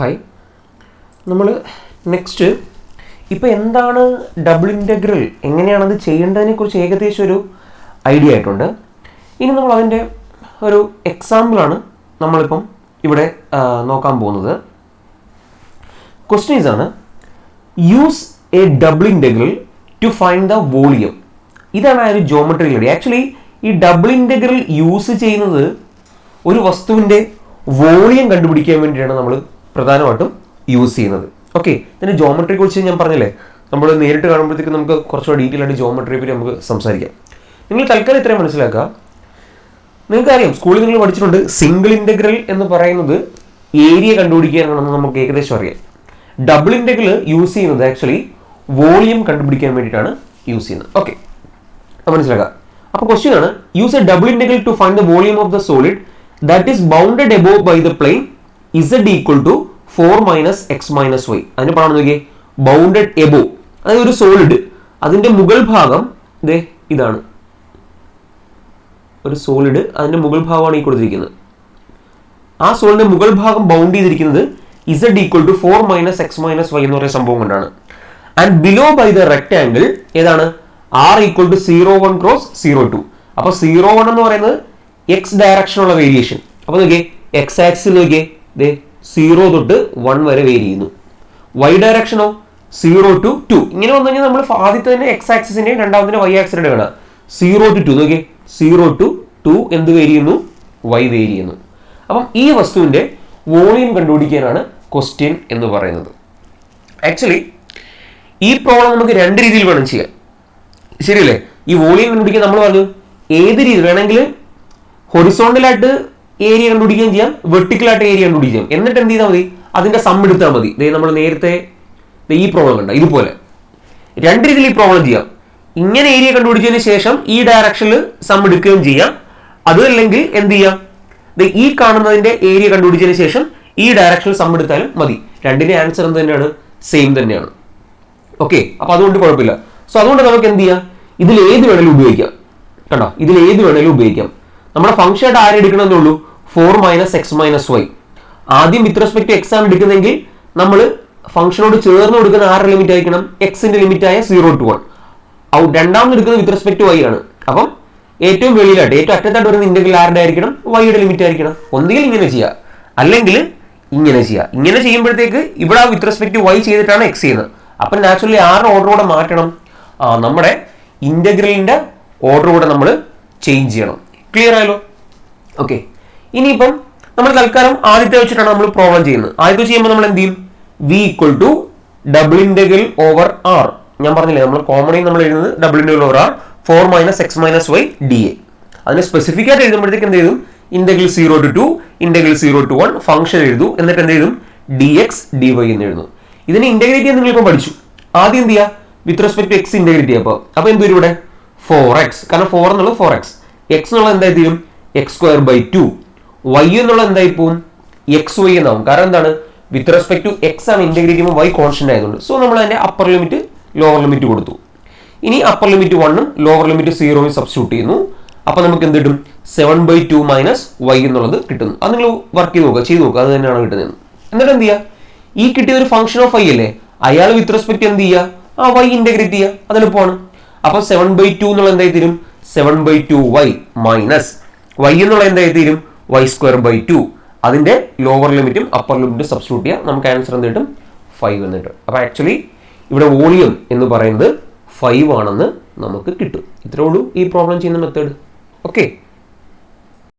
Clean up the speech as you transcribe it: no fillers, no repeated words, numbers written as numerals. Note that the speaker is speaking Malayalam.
ഹായ്, നമ്മൾ നെക്സ്റ്റ് ഇപ്പോൾ എന്താണ് ഡബിൾ ഇൻ്റഗ്രൽ, എങ്ങനെയാണത് ചെയ്യേണ്ടതിനെക്കുറിച്ച് ഏകദേശം ഒരു ഐഡിയ ആയിട്ടുണ്ട്. ഇനി നമ്മൾ അതിൻ്റെ ഒരു എക്സാമ്പിളാണ് നമ്മളിപ്പം ഇവിടെ നോക്കാൻ പോകുന്നത്. ക്വസ്റ്റ്യൻസ് ആണ്, use a double integral to find the volume. ഇതാണ് ആ ഒരു ജോമെട്രി ഐഡിയ. ആക്ച്വലി ഈ ഡബിൾ ഇൻ്റഗ്രൽ യൂസ് ചെയ്യുന്നത് ഒരു വസ്തുവിൻ്റെ വോളിയം കണ്ടുപിടിക്കാൻ വേണ്ടിയിട്ടാണ് നമ്മൾ പ്രധാനമായിട്ടും യൂസ് ചെയ്യുന്നത്. ഓക്കെ, ഇതിൻ്റെ ജോമെട്രിയെ കുറിച്ച് ഞാൻ പറഞ്ഞില്ലേ, നമ്മൾ നേരിട്ട് കാണുമ്പോഴത്തേക്ക് നമുക്ക് കുറച്ചുകൂടെ ഡീറ്റെയിൽ ആയിട്ട് ജോമെട്രിയെ പറ്റി നമുക്ക് സംസാരിക്കാം. നിങ്ങൾ തൽക്കാലം ഇത്രയും മനസ്സിലാക്കുക. നിങ്ങൾക്കറിയാം, സ്കൂളിൽ നിങ്ങൾ പഠിച്ചിട്ടുണ്ട്, സിംഗിൾ ഇൻ്റഗ്രൽ എന്ന് പറയുന്നത് ഏരിയ കണ്ടുപിടിക്കാനാണെന്ന് നമുക്ക് ഏകദേശം അറിയാം. ഡബിൾ ഇൻ്റഗ്രൽ യൂസ് ചെയ്യുന്നത് ആക്ച്വലി വോളിയം കണ്ടുപിടിക്കാൻ വേണ്ടിയിട്ടാണ് യൂസ് ചെയ്യുന്നത്. ഓക്കെ, അപ്പോൾ മനസ്സിലാക്കുക. അപ്പോൾ ക്വസ്റ്റ്യൻ ആണ്, use a double integral to find the volume of the solid that is bounded above by the plane z equal to 4 - x - y. അതിന് പറഞ്ഞു നോക്കിയേ, ബൗണ്ടഡ് എബോവ്, അതായത് ഒരു സോളിഡ് അതിൻ്റെ മുകൾ ഭാഗം ഇതാണ്. ഒരു സോളിഡ് അതിൻ്റെ മുകൾ ഭാഗമാണ് ഈ കൊടുത്തിരിക്കുന്നത്. ആ സോളിഡിന്റെ മുകൾ ഭാഗം ബൗണ്ട് ചെയ്തിരിക്കുന്നത് z equal to 4 - x - y എന്ന് പറയുന്ന സംഭവം കൊണ്ടാണ്. And below by the rectangle ഏതാണ്, r ഈക്വൽ ടു 0 1 ക്രോസ് 0 2. അപ്പോൾ 0 1 എന്ന് പറയുന്നത് എക്സ് ഡയറക്ഷനുള്ള വേരിയേഷൻ. അപ്പോൾ നോക്കിയേ, എക്സ് ആക്സിൽ നോക്കിയേ, 0 തൊട്ട് 1 വരെ വേരി ചെയ്യുന്നു. വൈ ഡയറക്ഷനോ 0 to 2. ഇങ്ങനെ വന്നു കഴിഞ്ഞാൽ നമ്മൾ ആദ്യത്തെ തന്നെ എക്സ് ആക്സിസിന്റെയും രണ്ടാമത്തെ വൈ ആക്സിസിന്റെ കാണാം. 0 to 2 നോക്കിയേ, 0 to 2 എന്ത് വേരി ചെയ്യുന്നു, വൈ വേരി ചെയ്യുന്നു. അപ്പം ഈ വസ്തുവിന്റെ വോളിയം കണ്ടുപിടിക്കാനാണ് ക്വസ്റ്റ്യൻ എന്ന് പറയുന്നത്. ആക്ച്വലി ഈ പ്രോബ്ലം നമുക്ക് രണ്ട് രീതിയിൽ വേണം ചെയ്യാൻ, ശരിയല്ലേ? ഈ വോളിയം കണ്ടുപിടിക്കാൻ നമ്മൾ പറഞ്ഞു ഏത് രീതി വേണമെങ്കിൽ ഹൊറിസോണ്ടലായിട്ട് ഏരിയ കണ്ടുപിടിക്കുകയും ചെയ്യാം, വെർട്ടിക്കലായിട്ട് ഏരിയ കണ്ടുപിടിക്കുകയും. എന്നിട്ട് എന്ത് ചെയ്താൽ മതി, അതിന്റെ സം എടുത്താൽ മതി. നമ്മൾ നേരത്തെ ഈ പ്രോബ്ലം കണ്ട ഇതുപോലെ രണ്ട് രീതിയിൽ ഈ പ്രോബ്ലം ചെയ്യാം. ഇങ്ങനെ ഏരിയ കണ്ടുപിടിച്ചതിന് ശേഷം ഈ ഡയറക്ഷനിൽ സം എടുക്കുകയും ചെയ്യാം. അതല്ലെങ്കിൽ എന്ത് ചെയ്യാം, ഈ കാണുന്നതിന്റെ ഏരിയ കണ്ടുപിടിച്ചതിന് ശേഷം ഈ ഡയറക്ഷനിൽ സം എടുത്താലും മതി. രണ്ടിന്റെ ആൻസർ എന്ത് തന്നെയാണ്, സെയിം തന്നെയാണ്. ഓക്കെ, അപ്പൊ അതുകൊണ്ട് കുഴപ്പമില്ല. സോ അതുകൊണ്ട് നമുക്ക് എന്ത് ചെയ്യാം, ഇതിൽ ഏത് വേണേലും ഉപയോഗിക്കാം. കണ്ടോ, ഇതിൽ ഏത് വേണേലും ഉപയോഗിക്കാം. നമ്മുടെ ഫംഗ്ഷൻ ആയിട്ട് ആരെ എടുക്കണമെന്നേ ഉള്ളൂ, 4 - x - y. ആദ്യം വിത്ത് റെസ്പെക്ട് എക്സ് ആണ് എടുക്കുന്നതെങ്കിൽ നമ്മൾ ഫംഗ്ഷനോട് ചേർന്ന് കൊടുക്കുന്ന ആരുടെ ലിമിറ്റ് ആയിരിക്കണം, എക്സിന്റെ ലിമിറ്റ് ആയ 0 to 1. രണ്ടാമത് എടുക്കുന്നത് വിത്ത് റെസ്പെക്ട് വൈ ആണ്. അപ്പം ഏറ്റവും വെളിയിലായിട്ട് ഏറ്റവും അറ്റത്തായിട്ട് വരുന്ന ഇന്റഗ്രൽ ആരുടെ ആയിരിക്കണം, വൈയുടെ ലിമിറ്റ് ആയിരിക്കണം. ഒന്നുകിൽ ഇങ്ങനെ ചെയ്യുക, അല്ലെങ്കിൽ ഇങ്ങനെ ചെയ്യുക. ഇങ്ങനെ ചെയ്യുമ്പോഴത്തേക്ക് ഇവിടെ വിത്ത് റെസ്പെക്ട് വൈ ചെയ്തിട്ടാണ് എക്സ് ചെയ്യുന്നത്. അപ്പം നാച്ചുറലി ആരുടെ ഓർഡർ കൂടെ മാറ്റണം, നമ്മുടെ ഇന്റഗ്രലിന്റെ ഓർഡർ കൂടെ നമ്മൾ ചേഞ്ച് ചെയ്യണം. ക്ലിയർ ആയല്ലോ? ഓക്കെ, ഇനിയിപ്പം നമ്മൾ തൽക്കാലം ആദ്യത്തെ വെച്ചിട്ടാണ് നമ്മൾ പ്രോബ്ലം ചെയ്യുന്നത്. ആദ്യത്തെ ചെയ്യുമ്പോൾ നമ്മൾ എന്ത് ചെയ്യും, v equal to double integral over R. ഞാൻ പറഞ്ഞില്ലേ, നമ്മൾ കോമണി നമ്മൾ എഴുതുന്നത് double integral over R 4 - x - y dA. അതിന് സ്പെസിഫിക് ആയിട്ട് എഴുതുമ്പോഴത്തേക്ക് എന്ത് ചെയ്യും, integral 0 to 2 integral 0 to 1 function എഴുതു. എന്നിട്ട് എന്ത് ചെയ്യും, dx dy എന്ന് എഴുതുന്നു. ഇതിനെ ഇന്റഗ്രേറ്റ് ചെയ്യാൻ നിങ്ങൾ ഇപ്പം പഠിച്ചു. ആദ്യം എന്ത് ചെയ്യുക, വിത്ത് റെസ്പെക്ട് എക്സ് ഇന്റഗ്രേറ്റ് ചെയ്യുക. അപ്പോൾ എന്ത് വരും ഇവിടെ, 4x, കാരണം 4 എന്നുള്ളത് 4x. എക്സ് എന്നുള്ളത് എന്തായി തീരും, x²/2. y എന്നുള്ളത് എന്തായി പോവും, xy എന്നാവും. കാരണം എന്താണ്, വിത്ത് റെസ്പെക്ട് ടു എക്സ് ആണ് ഇന്റഗ്രേറ്റ് ചെയ്യുമ്പോൾ y കോൺസ്റ്റന്റ് ആയതുകൊണ്ട്. സോ നമ്മൾ അതിന്റെ അപ്പർ ലിമിറ്റ് ലോവർ ലിമിറ്റ് കൊടുത്തു. ഇനി upper limit 1 lower limit 0 substitute ചെയ്യുന്നു. അപ്പൊ നമുക്ക് എന്ത് കിട്ടും, 7/2 - y എന്നുള്ളത് കിട്ടുന്നു. അത് നിങ്ങൾ വർക്ക് ചെയ്ത് നോക്കുക, അത് തന്നെയാണ് കിട്ടുന്നത്. എന്നിട്ട് എന്ത് ചെയ്യുക, ഈ കിട്ടിയ ഒരു ഫംഗ്ഷൻ ഓഫ് y അല്ലേ, അയാൾ വിത്ത് റെസ്പെക്ട് എന്ത് ചെയ്യുക, y ഇന്റഗ്രേറ്റ് ചെയ്യുക. അതെളുപ്പമാണ്. അപ്പൊ 7/2 എന്നുള്ള എന്തായി തീരും, 7/2y മൈനസ് y എന്നുള്ള എന്തായി തീരും, y²/2. അതിന്റെ ലോവർ ലിമിറ്റും അപ്പർ ലിമിറ്റും സബ്സ്റ്റിറ്റ്യൂട്ട് ചെയ്യുക. നമുക്ക് ആൻസർ എന്ത് കിട്ടും, 5 എന്ന് കിട്ടും. അപ്പൊ ആക്ച്വലി ഇവിടെ വോളിയം എന്ന് പറയുന്നത് 5 ആണെന്ന് നമുക്ക് കിട്ടും. ഇത്രേ ഉള്ളൂ ഈ പ്രോബ്ലം ചെയ്യുന്ന മെത്തേഡ്. ഓക്കെ.